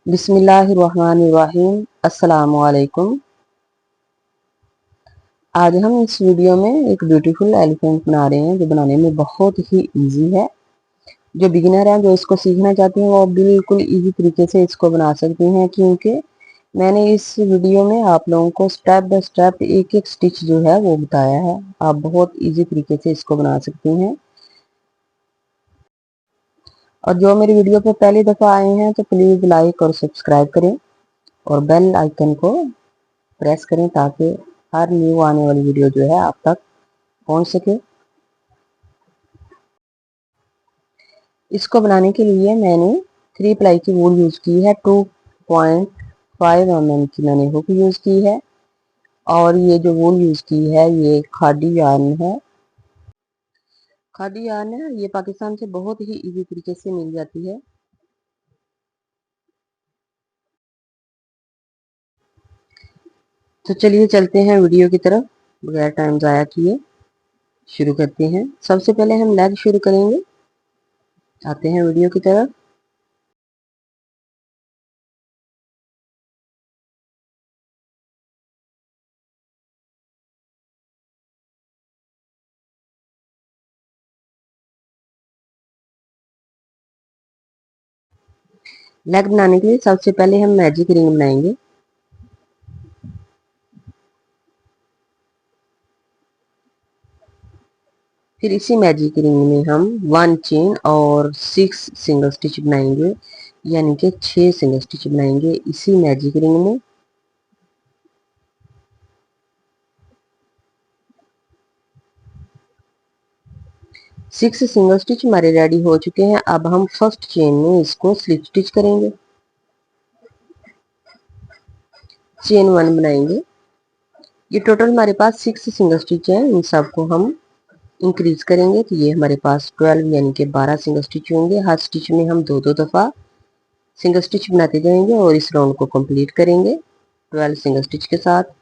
बिस्मिल्लाहिर्रहमानिर्रहीम। अस्सलामु अलैकुम। आज हम इस वीडियो में एक ब्यूटीफुल एलिफेंट बना रहे हैं जो बनाने में बहुत ही इजी है। जो बिगिनर हैं जो इसको सीखना चाहते हैं वो बिल्कुल इजी तरीके से इसको बना सकते हैं, क्योंकि मैंने इस वीडियो में आप लोगों को स्टेप बाय स्टेप एक एक स्टिच जो है वो बताया है। आप बहुत इजी तरीके से इसको बना सकते हैं। और जो मेरी वीडियो पे पहली दफ़ा आए हैं तो प्लीज़ लाइक और सब्सक्राइब करें और बेल आइकन को प्रेस करें ताकि हर न्यू आने वाली वीडियो जो है आप तक पहुंच सके। इसको बनाने के लिए मैंने 3 प्लाई की वूल यूज की है। 2.5 mm की मैंने हुक यूज की है। और ये जो वूल यूज की है ये खादी यार्न है। खादी यार्न है, ये पाकिस्तान से बहुत ही इजी तरीके से मिल जाती है। तो चलिए चलते हैं वीडियो की तरफ बगैर टाइम ज़ाया किए। शुरू करते हैं। सबसे पहले हम लेग शुरू करेंगे। आते हैं वीडियो की तरफ। लेग बनाने के लिए सबसे पहले हम मैजिक रिंग बनाएंगे। फिर इसी मैजिक रिंग में हम 1 चेन और 6 सिंगल स्टिच बनाएंगे, यानी कि 6 सिंगल स्टिच बनाएंगे इसी मैजिक रिंग में। सिक्स सिंगल स्टिच हमारे रेडी हो चुके हैं। अब हम फर्स्ट चेन में इसको स्लिप स्टिच करेंगे। चेन 1 बनाएंगे। ये टोटल हमारे पास 6 सिंगल स्टिच है। इन सबको हम इंक्रीज करेंगे तो ये हमारे पास 12 यानी कि 12 सिंगल स्टिच होंगे। हर स्टिच में हम दो दो दफ़ा सिंगल स्टिच बनाते जाएंगे और इस राउंड को कंप्लीट करेंगे 12 सिंगल स्टिच के साथ।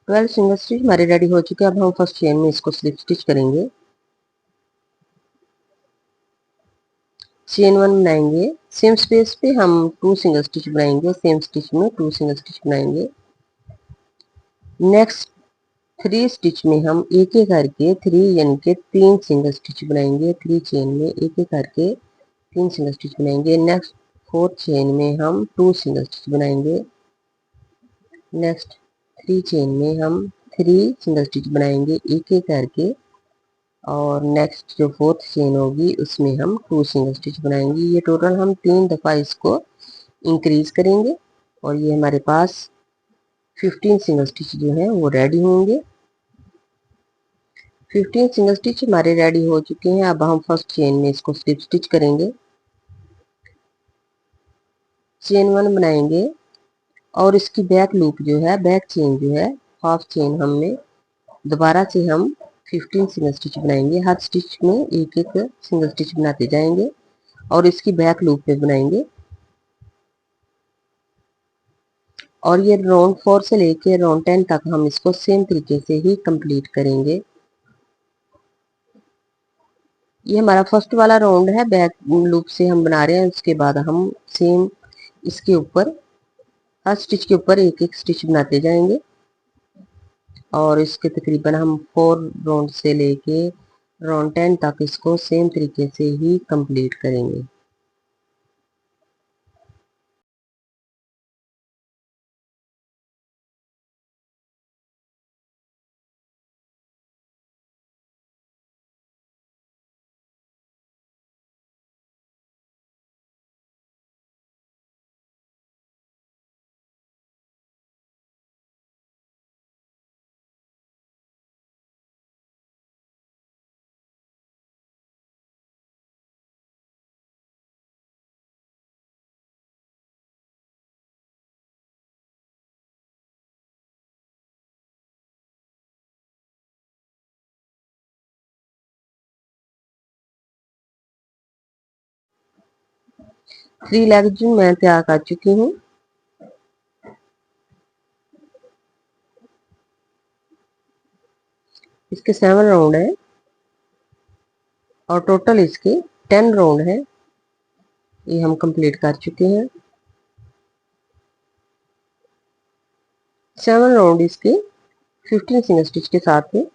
12 सिंगल स्टिच हमारे रेडी हो चुके हैं। अब हम फर्स्ट चेन में इसको स्लिप स्टिच करेंगे। चेन 1 बनाएंगे। सेम स्पेस पे हम 2 सिंगल स्टिच बनाएंगे। सेम स्टिच में 2 सिंगल स्टिच बनाएंगे। नेक्स्ट 3 स्टिच में हम एक एक करके 3 यानी कि 3 सिंगल स्टिच बनाएंगे। 3 चेन में एक एक करके 3 सिंगल स्टिच बनाएंगे। नेक्स्ट 4 चेन में हम 2 सिंगल स्टिच बनाएंगे। नेक्स्ट 3 चेन में हम 3 सिंगल स्टिच बनाएंगे एक एक करके। और नेक्स्ट जो 4th चेन होगी उसमें हम 2 सिंगल स्टिच बनाएंगे। ये टोटल हम 3 दफ़ा इसको इंक्रीज करेंगे और ये हमारे पास 15 सिंगल स्टिच जो है वो रेडी होंगे। 15 सिंगल स्टिच हमारे रेडी हो चुके हैं। अब हम फर्स्ट चेन में इसको स्लिप स्टिच करेंगे। चेन 1 बनाएंगे और इसकी बैक लूप जो है, बैक चेन जो है, हाफ चेन हमने दोबारा से हम 15 सिंगल स्टिच बनाएंगे। हर स्टिच में एक एक सिंगल स्टिच बनाते जाएंगे और इसकी बैक लूप पे बनाएंगे। और ये राउंड 4 से लेके राउंड 10 तक हम इसको सेम तरीके से ही कंप्लीट करेंगे। ये हमारा फर्स्ट वाला राउंड है, बैक लूप से हम बना रहे हैं। उसके बाद हम सेम इसके ऊपर हर स्टिच के ऊपर एक एक स्टिच बनाते जाएंगे और इसके तकरीबन हम 4 राउंड से लेके राउंड 10 तक इसको सेम तरीके से ही कंप्लीट करेंगे। 3 लेग्स मैं तैयार कर चुकी हूँ। इसके 7 राउंड है और टोटल इसके 10 राउंड है। ये हम कंप्लीट कर चुके हैं। 7 राउंड इसके 15 सिंगल स्टिच के साथ में।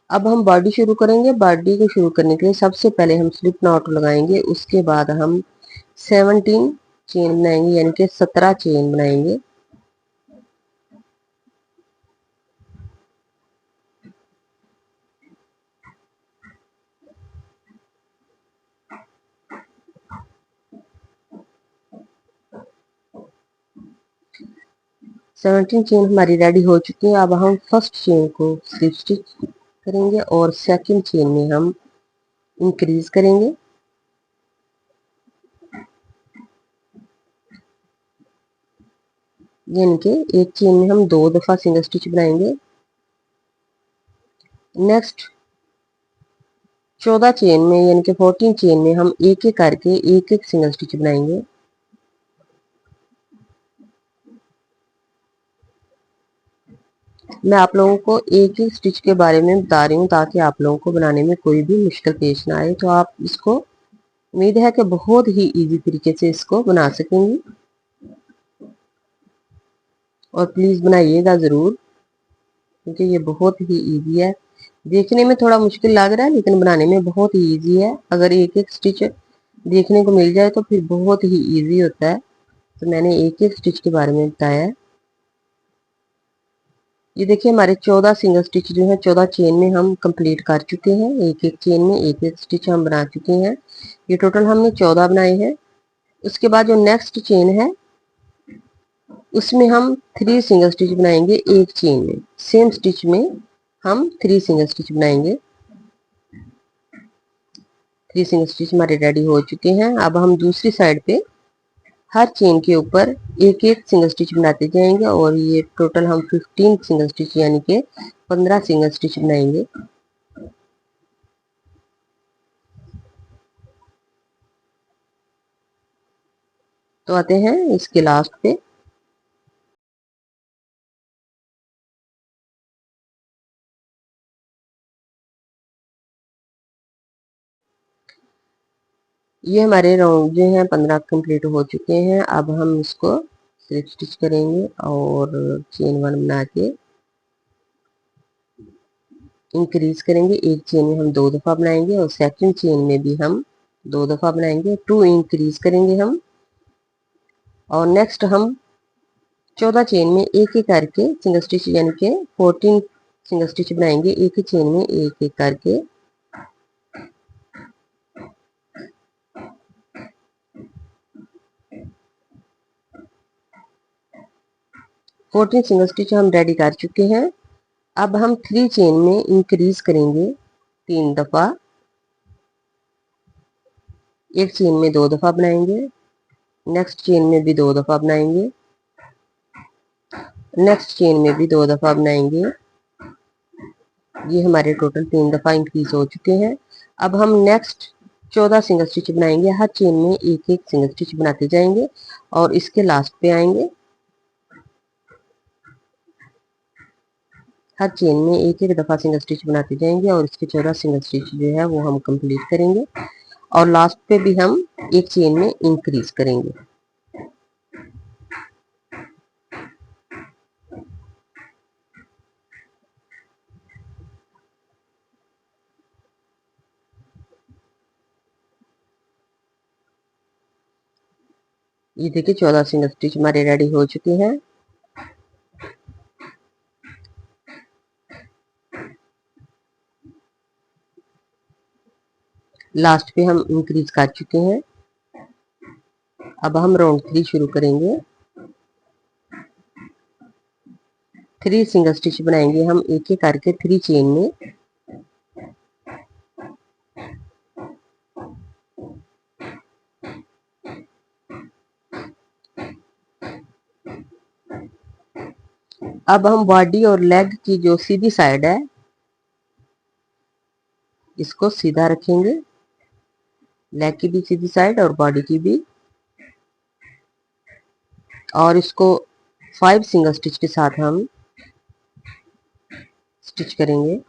अब हम बॉडी शुरू करेंगे। बॉडी को शुरू करने के लिए सबसे पहले हम स्लिप नॉट लगाएंगे, उसके बाद हम 17 चेन बनाएंगे, यानी कि 17 चेन बनाएंगे। सेवनटीन चेन हमारी रेडी हो चुकी है। अब हम फर्स्ट चेन को स्लिप स्टिच करेंगे और सेकंड चेन में हम इंक्रीज करेंगे। यानी कि एक चेन में हम 2 दफा सिंगल स्टिच बनाएंगे। नेक्स्ट 14 चेन में यानी कि 14 चेन में हम एक एक करके एक एक सिंगल स्टिच बनाएंगे। मैं आप लोगों को एक एक स्टिच के बारे में बता रही हूँ ताकि आप लोगों को बनाने में कोई भी मुश्किल पेश ना आए। तो आप इसको, उम्मीद है कि बहुत ही इजी तरीके से इसको बना सकेंगी और प्लीज बनाइएगा जरूर, क्योंकि ये बहुत ही इजी है। देखने में थोड़ा मुश्किल लग रहा है लेकिन बनाने में बहुत ही इजी है। अगर एक एक स्टिच देखने को मिल जाए तो फिर बहुत ही इजी होता है। तो मैंने एक एक स्टिच के बारे में बताया है। ये देखिए हमारे 14 सिंगल स्टिच जो है 14 चेन में हम कंप्लीट कर चुके हैं। एक एक चेन में एक एक स्टिच हम बना चुके हैं। ये टोटल हमने 14 बनाए हैं। उसके बाद जो नेक्स्ट चेन है उसमें हम 3 सिंगल स्टिच बनाएंगे एक चेन में। सेम स्टिच में हम 3 सिंगल स्टिच बनाएंगे। 3 सिंगल स्टिच हमारे रेडी हो चुके हैं। अब हम दूसरी साइड पे हर चेन के ऊपर एक एक सिंगल स्टिच बनाते जाएंगे और ये टोटल हम 15 सिंगल स्टिच यानी कि 15 सिंगल स्टिच बनाएंगे। तो आते हैं इसके लास्ट पे। ये हमारे राउंड जो है 15 कंप्लीट हो चुके हैं। अब हम इसको स्लिप स्टिच करेंगे और चेन 1 बना के इंक्रीज करेंगे। एक चेन में हम 2 दफा बनाएंगे और सेकंड चेन में भी हम 2 दफा बनाएंगे। 2 इंक्रीज करेंगे हम और नेक्स्ट हम 14 चेन में एक एक करके सिंगल स्टिच यानी कि 14 सिंगल स्टिच बनाएंगे एक ही चेन में एक एक करके। फोर्टीन सिंगल स्टिच हम रेडी कर चुके हैं। अब हम 3 चेन में इंक्रीज करेंगे 3 दफा। एक चेन में 2 दफा बनाएंगे, नेक्स्ट चेन में भी 2 दफा बनाएंगे, नेक्स्ट चेन में भी 2 दफा बनाएंगे। ये हमारे टोटल 3 दफा इंक्रीज हो चुके हैं। अब हम नेक्स्ट 14 सिंगल स्टिच बनाएंगे। हर चेन में एक एक सिंगल स्टिच बनाते जाएंगे और इसके लास्ट पे आएंगे। हर चेन में एक एक दफा सिंगल स्टिच बनाते जाएंगे और इसके 14 सिंगल स्टिच जो है वो हम कंप्लीट करेंगे और लास्ट पे भी हम एक चेन में इंक्रीज करेंगे। ये देखिए 14 सिंगल स्टिच हमारे रेडी हो चुके हैं। लास्ट पे हम इंक्रीज कर चुके हैं। अब हम राउंड 3 शुरू करेंगे। 3 सिंगल स्टिच बनाएंगे हम एक एक करके 3 चेन में। अब हम बॉडी और लेग की जो सीधी साइड है इसको सीधा रखेंगे लेग की भी सीधी साइड और बॉडी की भी, और इसको 5 सिंगल स्टिच के साथ हम स्टिच करेंगे।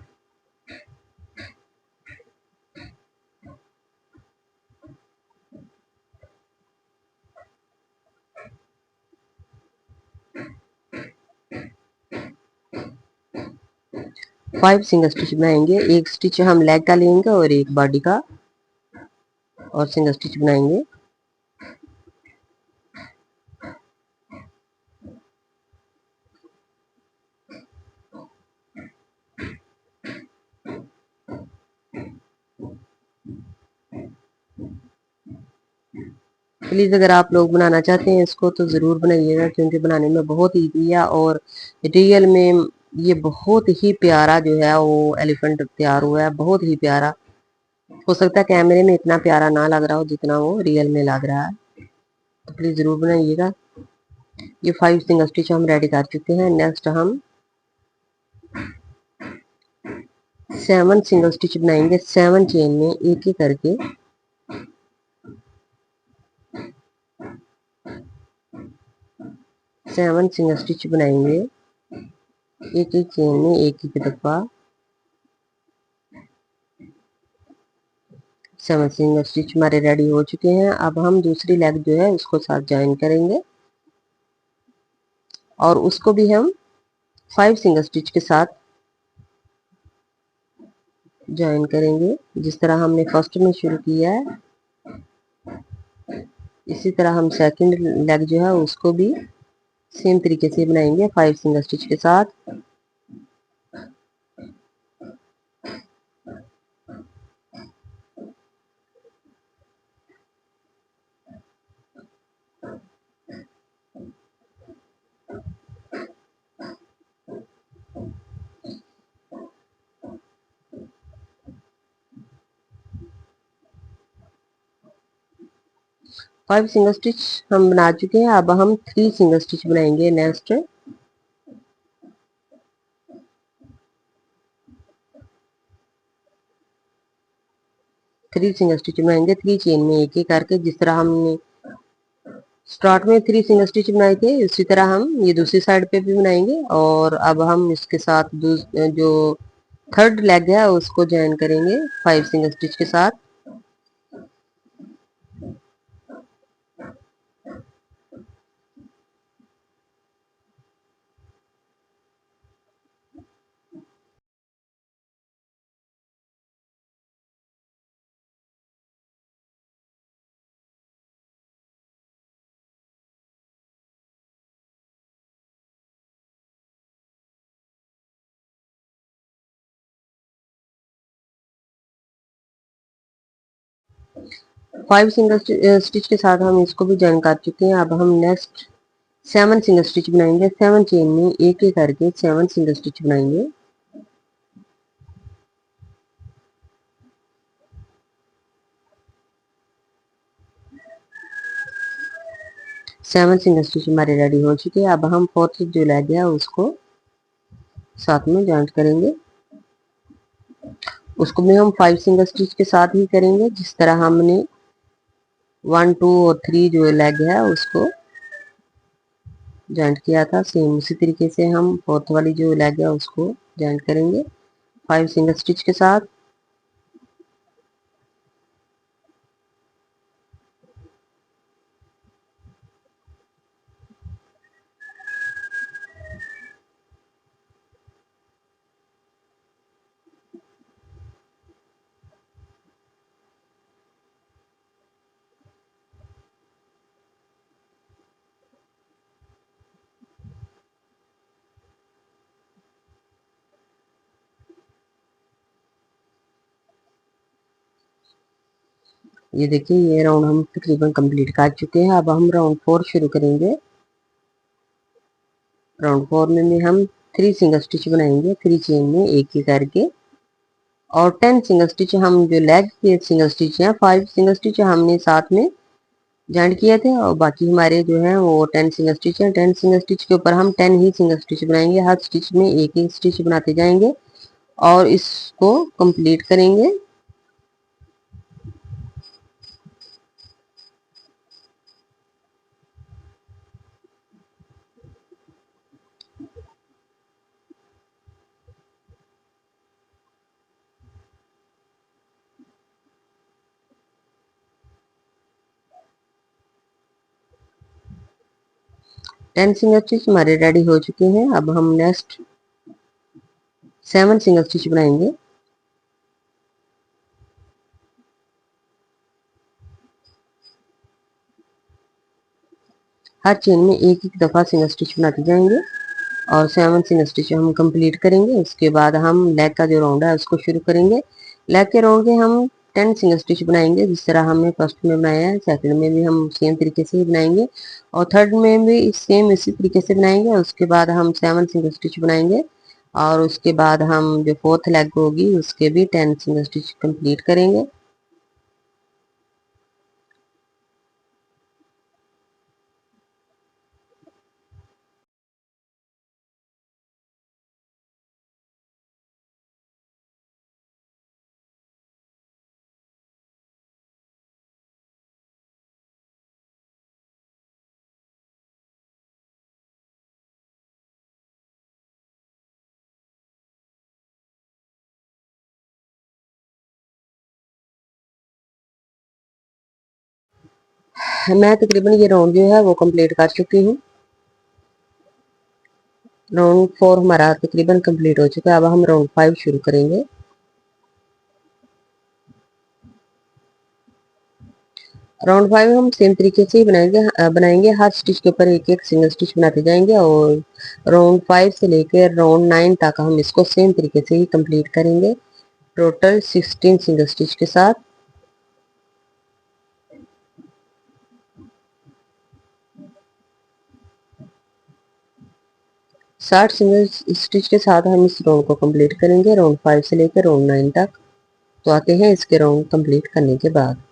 फाइव सिंगल स्टिच बनाएंगे, एक स्टिच हम लेग का लेंगे और एक बॉडी का, और सिंगल स्टिच बनाएंगे। प्लीज़ अगर आप लोग बनाना चाहते हैं इसको तो ज़रूर बनाइएगा, क्योंकि बनाने में बहुत ईजी है और रियल में ये बहुत ही प्यारा जो है वो एलिफेंट तैयार हुआ है, बहुत ही प्यारा। हो सकता है कैमरे में इतना प्यारा ना लग रहा हो जितना वो रियल में लग रहा है, तो प्लीज़ ज़रूर बनाइएगा। ये 5 सिंगल स्टिच हम रेडी कर चुके हैं। नेक्स्ट हम 7 सिंगल स्टिच बनाएंगे। 7 चेन में एक एक करके 7 सिंगल स्टिच बनाएंगे, एक एक चेन में एक एक दफा 7 सिंगल स्टिच हमारे रेडी हो चुके हैं। अब हम दूसरी लेग जो है उसको साथ ज्वाइन करेंगे और उसको भी हम 5 सिंगल स्टिच के साथ ज्वाइन करेंगे। जिस तरह हमने फर्स्ट में शुरू किया है इसी तरह हम सेकंड लेग जो है उसको भी सेम तरीके से बनाएंगे 5 सिंगल स्टिच के साथ। 5 सिंगल स्टिच हम बना चुके हैं। अब हम 3 सिंगल स्टिच बनाएंगे। नेक्स्ट 3 सिंगल स्टिच बनाएंगे, 3 चेन में एक एक करके। जिस तरह हमने स्टार्ट में 3 सिंगल स्टिच बनाए थे उसी तरह हम ये दूसरी साइड पे भी बनाएंगे। और अब हम इसके साथ जो थर्ड लेग है उसको ज्वाइन करेंगे 5 सिंगल स्टिच के साथ। 5 सिंगल स्टिच के साथ हम इसको भी ज्वाइन कर चुके हैं। अब हम नेक्स्ट 7 सिंगल स्टिच बनाएंगे। 7 चेन में एक एक करके 7 सिंगल स्टिच बनाएंगे। 7 सिंगल स्टिच हमारे रेडी हो चुके हैं। अब हम फोर्थ जो लेग है उसको साथ में ज्वाइन करेंगे। उसको भी हम 5 सिंगल स्टिच के साथ ही करेंगे। जिस तरह हमने 1 2 और 3 जो लेग है उसको ज्वाइंट किया था, सेम उसी तरीके से हम फोर्थ वाली जो लेग है उसको ज्वाइंट करेंगे 5 सिंगल स्टिच के साथ। ये देखिए ये राउंड हम तकरीबन कंप्लीट कर चुके हैं। अब हम राउंड 4 शुरू करेंगे। राउंड 4 में हम 3 सिंगल स्टिच बनाएंगे, 3 चेन में एक ही करके, और 10 सिंगल स्टिच हम जो लेग के सिंगल स्टिच हैं 5 सिंगल स्टिच हमने साथ में ज्वाइंट किए थे और बाकी हमारे जो है वो 10 सिंगल स्टिच है। 10 सिंगल स्टिच के ऊपर हम 10 ही सिंगल स्टिच बनाएंगे। हर स्टिच में एक एक स्टिच बनाते जाएंगे और इसको कंप्लीट करेंगे। 10 सिंगल स्टिच हमारे रेडी हो चुके हैं। अब हम नेक्स्ट 7 सिंगल स्टिच बनाएंगे। हर चेन में एक एक दफा सिंगल स्टिच बनाते जाएंगे और 7 सिंगल स्टिच हम कंप्लीट करेंगे। उसके बाद हम लेग का जो राउंड है उसको शुरू करेंगे। लेग के राउंड के हम 10 सिंगल स्टिच बनाएंगे, जिस तरह हमने फर्स्ट में बनाया है। सेकंड में भी हम सेम तरीके से ही बनाएंगे और थर्ड में भी सेम इसी तरीके से बनाएंगे। उसके बाद हम 7 सिंगल स्टिच बनाएंगे और उसके बाद हम जो फोर्थ लेग होगी उसके भी 10 सिंगल स्टिच कंप्लीट करेंगे। मैं तकरीबन ये राउंड जो है वो कंप्लीट कर चुकी हूँ। राउंड 4 हमारा तकरीबन कंप्लीट हो चुका है। अब हम राउंड 5 शुरू करेंगे। राउंड 5 हम सेम तरीके से ही बनाएंगे। हर स्टिच के ऊपर एक एक सिंगल स्टिच बनाते जाएंगे और राउंड 5 से लेकर राउंड 9 तक हम इसको सेम तरीके से ही कंप्लीट करेंगे, टोटल 16 सिंगल स्टिच के साथ। 60 सिंगल स्टिच के साथ हम इस राउंड को कंप्लीट करेंगे, राउंड 5 से लेकर राउंड 9 तक। तो आते हैं इसके राउंड कंप्लीट करने के बाद।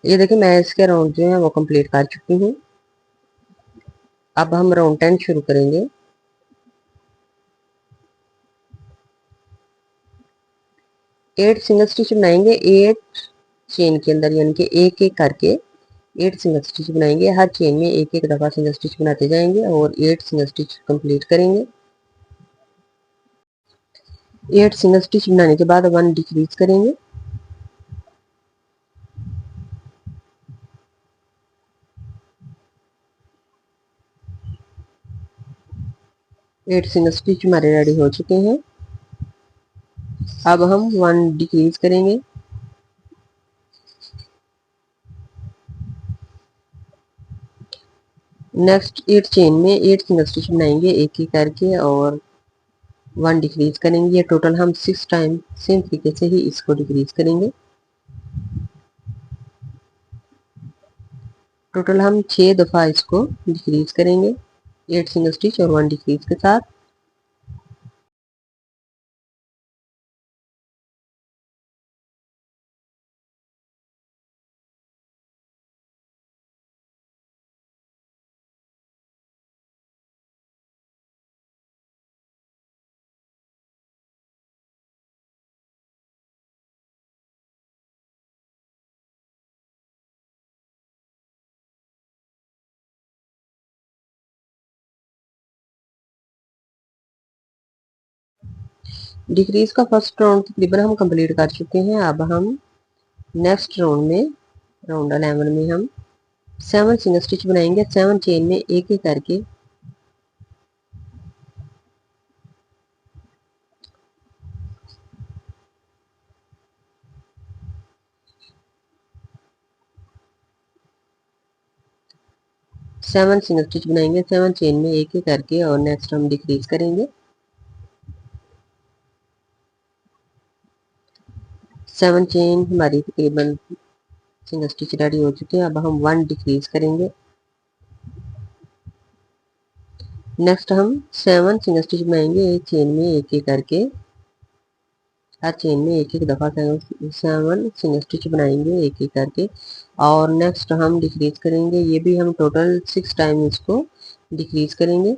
ये देखिए मैं इसके राउंड जो है वो कंप्लीट कर चुकी हूँ। अब हम राउंड 10 शुरू करेंगे। 8 सिंगल स्टिच बनाएंगे 8 चेन के अंदर, यानी कि एक एक करके 8 सिंगल स्टिच बनाएंगे। हर चेन में एक एक दफा सिंगल स्टिच बनाते जाएंगे और 8 सिंगल स्टिच कंप्लीट करेंगे। 8 सिंगल स्टिच बनाने के बाद 1 डिक्रीज करेंगे। 8 सिंगल स्टिच हमारे रेडी हो चुके हैं। अब हम 1 डिक्रीज करेंगे। नेक्स्ट 8 चेन में 8 सिंगल स्टिच बनाएंगे एक एक करके और 1 डिक्रीज करेंगे। ये टोटल हम 6 टाइम सेम तरीके से ही इसको डिक्रीज करेंगे। टोटल हम 6 दफा इसको डिक्रीज करेंगे 8 सिंगल स्टिच और 1 डिक्रीज के साथ। डिक्रीज का फर्स्ट राउंड तकरीबन हम कंप्लीट कर चुके हैं। अब हम नेक्स्ट राउंड में, राउंड 11 में हम 7 सिंगल स्टिच बनाएंगे। 7 चेन में एक एक करके 7 सिंगल स्टिच बनाएंगे 7 चेन में एक एक करके, और नेक्स्ट हम डिक्रीज करेंगे। 7 चेन हमारी तकरीबन सिंगल स्टिच रेडी हो चुके हैं। अब हम 1 डिक्रीज करेंगे। नेक्स्ट हम 7 सिंगल स्टिच बनाएंगे एक चेन में एक एक करके, हर चेन में एक एक दफा 7 सिंगल स्टिच बनाएंगे एक एक करके, और नेक्स्ट हम डिक्रीज करेंगे। ये भी हम टोटल 6 टाइम इसको डिक्रीज करेंगे।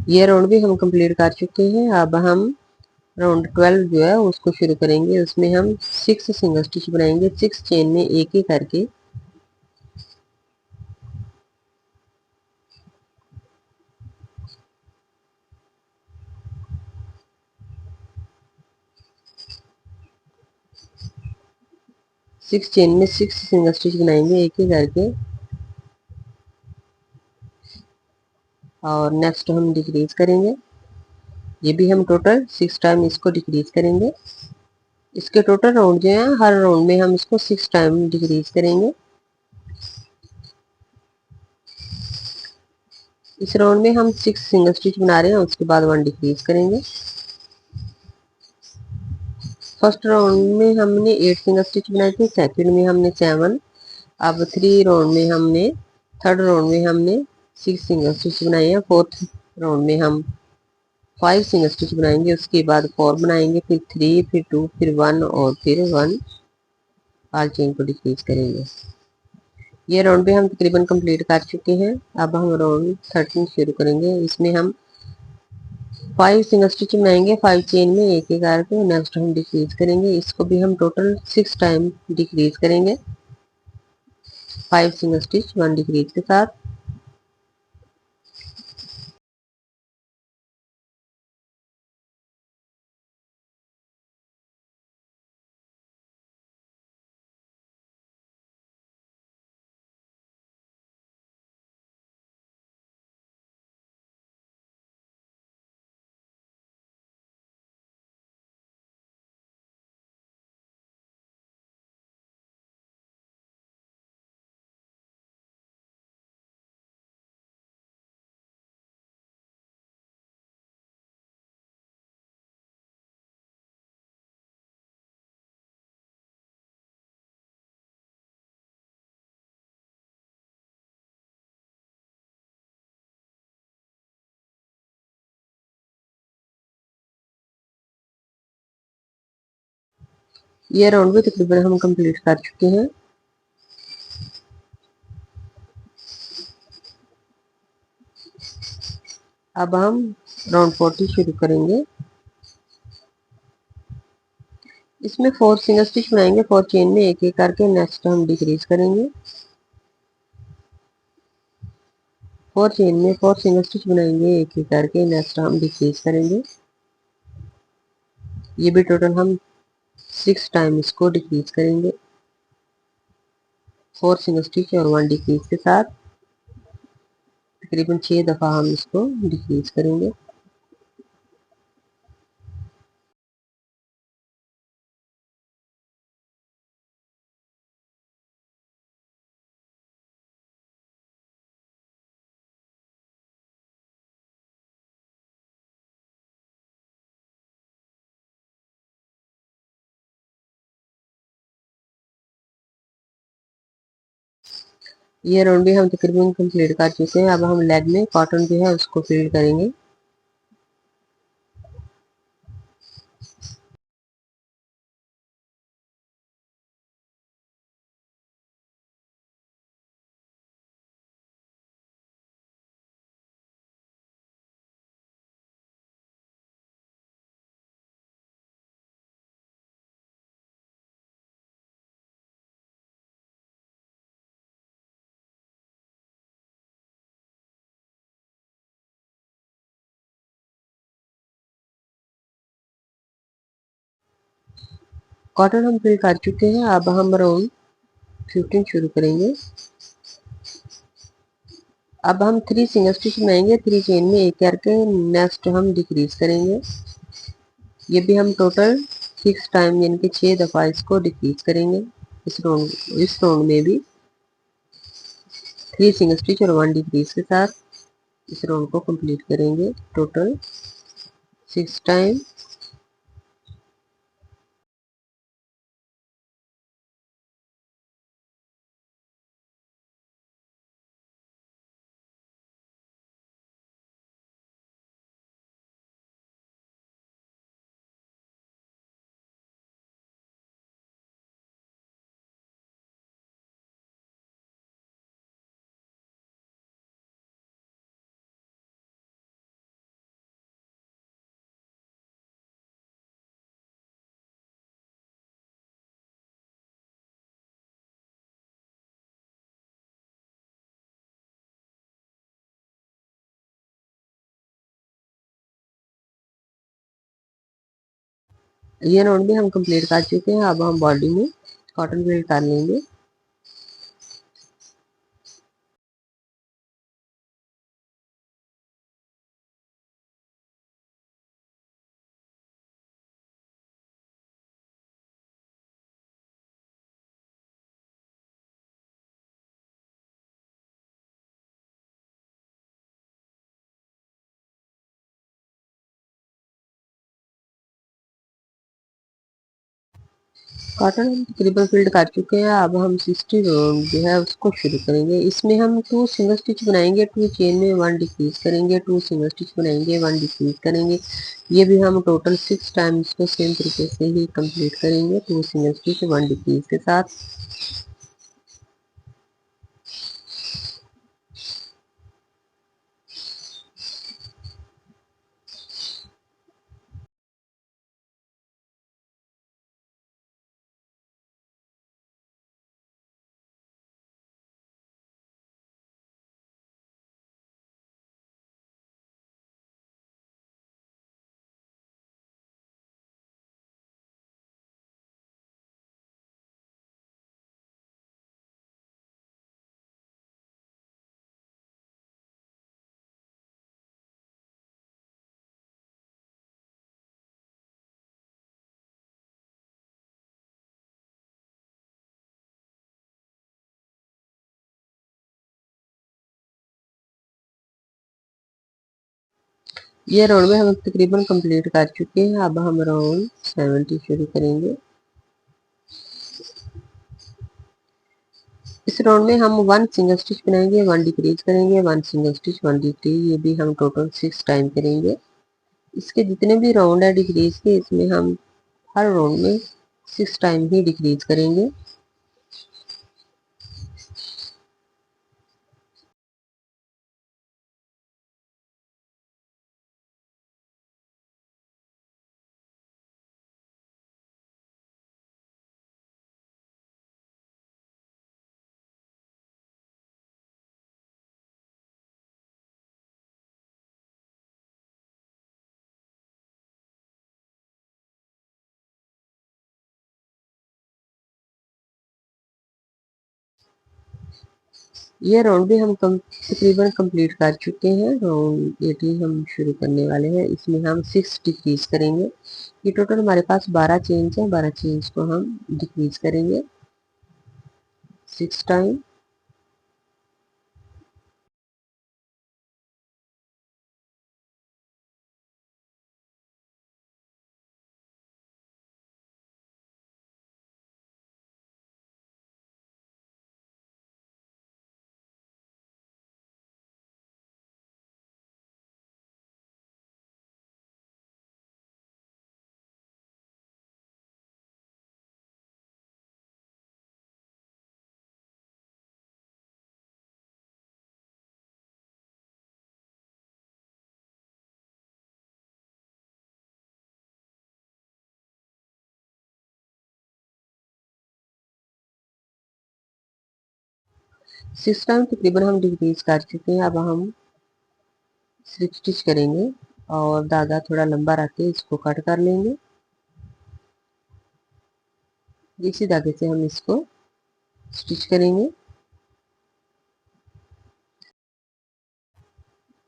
ये राउंड भी हम कंप्लीट कर चुके हैं। अब हम राउंड 12 जो है उसको शुरू करेंगे। उसमें हम 6 सिंगल स्टिच बनाएंगे 6 चेन में एक एक करके। सिक्स चेन में 6 सिंगल स्टिच बनाएंगे एक एक करके, और नेक्स्ट हम डिक्रीज करेंगे। ये भी हम टोटल 6 टाइम इसको डिक्रीज करेंगे। इसके टोटल राउंड जो है हर राउंड में हम इसको 6 टाइम डिक्रीज करेंगे। इस राउंड में हम 6 सिंगल स्टिच बना रहे हैं, उसके बाद 1 डिक्रीज करेंगे। फर्स्ट राउंड में हमने 8 सिंगल स्टिच बनाए थे, सेकंड में हमने 7। अब 3 राउंड में हमने थर्ड राउंड में हमने 6 सिंगल स्टिच बनाए हैं। फोर्थ राउंड में हम 5 सिंगल स्टिच बनाएंगे, उसके बाद 4 बनाएंगे, फिर 3, फिर 2, फिर 1 और फिर 1 आल चेन को डिक्रीज करेंगे। ये राउंड भी हम तकरीबन कंप्लीट कर चुके हैं। अब हम राउंड 13 शुरू करेंगे। इसमें हम 5 सिंगल स्टिच बनाएंगे 5 चेन में एक एक करके, नेक्स्ट हम डिक्रीज करेंगे। इसको भी हम टोटल 6 टाइम डिक्रीज करेंगे 5 सिंगल स्टिच 1 डिक्रीज के साथ। ये राउंड भी तकरीबन हम कंप्लीट कर चुके हैं। अब हम राउंड 40 शुरू करेंगे। इसमें 4 सिंगल स्टिच बनाएंगे 4 चेन में एक एक करके, नेक्स्ट हम डिक्रीज करेंगे। 4 चेन में 4 सिंगल स्टिच बनाएंगे एक एक करके, नेक्स्ट हम डिक्रीज करेंगे। ये भी टोटल हम 6 टाइम इसको डिक्रीज करेंगे 4 सिंगल स्टिच और 1 डिक्रीज के साथ। तकरीबन 6 दफा हम इसको डिक्रीज करेंगे। ये राउंड भी हम तकरीबन कंप्लीट कर चुके हैं। अब हम लेग में कॉटन जो है उसको फील करेंगे। कॉटन हम फिल कर चुके हैं। अब हम राउंड 15 शुरू करेंगे। अब हम 3 सिंगल स्टिच बनाएंगे 3 चेन में एक करके। नेक्स्ट हम डिक्रीज करेंगे। ये भी हम टोटल 6 टाइम यानी कि 6 दफा इसको डिक्रीज करेंगे। इस राउंड में भी 3 सिंगल स्टिच और 1 डिक्रीज के साथ इस राउंड को कंप्लीट करेंगे टोटल 6 टाइम। ये राउंड भी हम कंप्लीट कर चुके हैं। अब हम बॉडी में कॉटन बिल्ड कर लेंगे। कॉटन हम तकरीबन फिल्ड कर चुके हैं। अब हम 60 राउंड जो है उसको शुरू करेंगे। इसमें हम 2 सिंगल स्टिच बनाएंगे 2 चेन में 1 डिक्रीज करेंगे 2 सिंगल स्टिच बनाएंगे 1 डिक्रीज करेंगे। ये भी हम टोटल 6 टाइम्स को सेम तरीके से ही कंप्लीट करेंगे 2 सिंगल स्टिच 1 डिक्रीज के साथ। ये राउंड में हम तकरीबन कंप्लीट कर चुके हैं। अब हम राउंड 70 शुरू करेंगे। इस राउंड में हम 1 सिंगल स्टिच बनाएंगे 1 डिक्रीज करेंगे 1 सिंगल स्टिच 1 डिक्रीज। ये भी हम टोटल 6 टाइम करेंगे। इसके जितने भी राउंड है डिक्रीज के इसमें हम हर राउंड में 6 टाइम ही डिक्रीज करेंगे। ये राउंड भी हम तकरीबन कंप्लीट कर चुके हैं। राउंड 80 हम शुरू करने वाले हैं। इसमें हम 6 डिक्रीज करेंगे। ये टोटल हमारे पास 12 चेन्स हैं। 12 चेन्स को हम डिक्रीज करेंगे 6 टाइम। सिक्स टाइम तकरीबन हम डिक्रीज कर चुके हैं। अब हम स्लिप स्टिच करेंगे और धागा थोड़ा लंबा रख के इसको कट कर लेंगे। इसी धागे से हम इसको स्टिच करेंगे।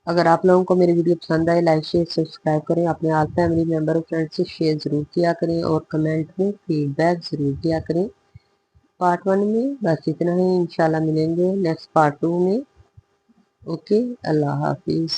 अगर आप लोगों को मेरी वीडियो पसंद आए, लाइक शेयर सब्सक्राइब करें, अपने आल फैमिली मेम्बर और फ्रेंड से शेयर ज़रूर किया करें और कमेंट में फीडबैक ज़रूर दिया करें। पार्ट 1 में बस इतना ही, इंशाल्लाह मिलेंगे नेक्स्ट पार्ट 2 में। ओके, अल्लाह हाफिज़।